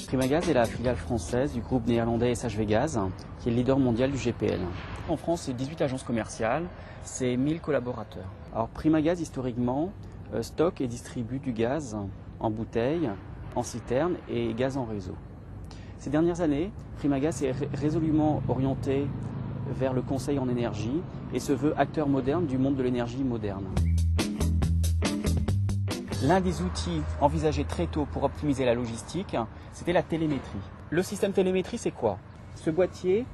Primagaz est la filiale française du groupe néerlandais SHV Gaz, qui est le leader mondial du GPL. En France, c'est 18 agences commerciales, c'est 1000 collaborateurs. Alors Primagaz, historiquement, stocke et distribue du gaz en bouteilles, en citerne et gaz en réseau. Ces dernières années, Primagaz s'est résolument orienté vers le conseil en énergie et se veut acteur moderne du monde de l'énergie moderne. L'un des outils envisagés très tôt pour optimiser la logistique, c'était la télémétrie. Le système télémétrie, c'est quoi? Ce boîtier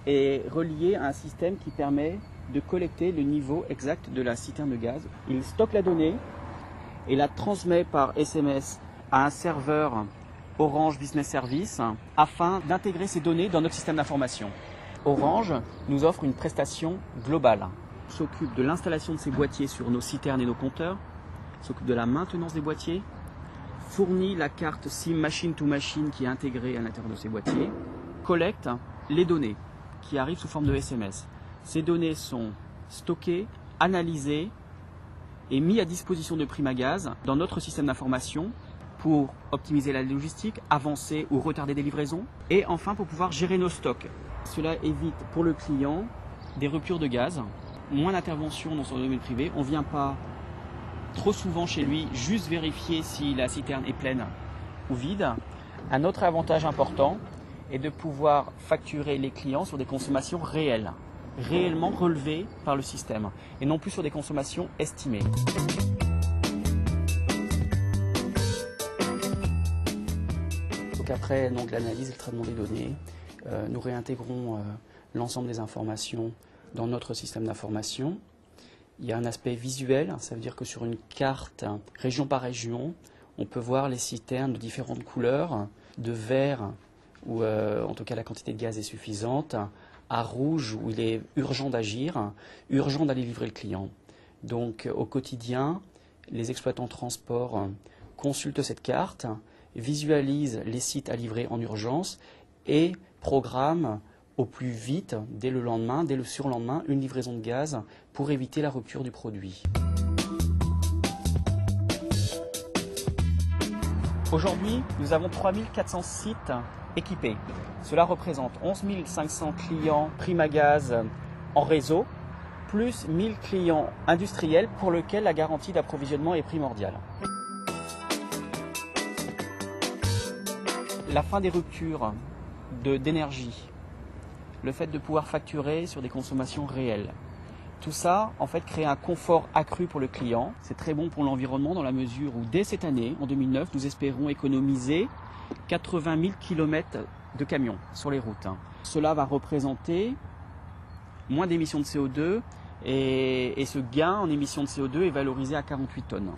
est relié à un système qui permet de collecter le niveau exact de la citerne de gaz. Il stocke la donnée et la transmet par SMS à un serveur Orange Business Service afin d'intégrer ces données dans notre système d'information. Orange nous offre une prestation globale. On s'occupe de l'installation de ces boîtiers sur nos citernes et nos compteurs, s'occupe de la maintenance des boîtiers, fournit la carte SIM machine to machine qui est intégrée à l'intérieur de ces boîtiers, collecte les données qui arrivent sous forme de SMS. Ces données sont stockées, analysées et mises à disposition de Primagaz dans notre système d'information pour optimiser la logistique, avancer ou retarder des livraisons et enfin pour pouvoir gérer nos stocks. Cela évite pour le client des ruptures de gaz, moins d'intervention dans son domaine privé. On ne vient pas trop souvent chez lui juste vérifier si la citerne est pleine ou vide. Un autre avantage important est de pouvoir facturer les clients sur des consommations réelles, réellement relevées par le système et non plus sur des consommations estimées. Donc après l'analyse et le traitement des données, nous réintégrons l'ensemble des informations dans notre système d'information. Il y a un aspect visuel, ça veut dire que sur une carte, région par région, on peut voir les citernes de différentes couleurs, de vert, où en tout cas la quantité de gaz est suffisante, à rouge, où il est urgent d'agir, urgent d'aller livrer le client. Donc au quotidien, les exploitants de transport consultent cette carte, visualisent les sites à livrer en urgence et programment au plus vite, dès le lendemain, dès le surlendemain, une livraison de gaz pour éviter la rupture du produit. Aujourd'hui, nous avons 3400 sites équipés. Cela représente 11 500 clients Primagaz en réseau, plus 1000 clients industriels pour lesquels la garantie d'approvisionnement est primordiale. La fin des ruptures d'énergie, le fait de pouvoir facturer sur des consommations réelles. Tout ça, en fait, crée un confort accru pour le client. C'est très bon pour l'environnement dans la mesure où, dès cette année, en 2009, nous espérons économiser 80 000 km de camions sur les routes. Cela va représenter moins d'émissions de CO2 et ce gain en émissions de CO2 est valorisé à 48 tonnes.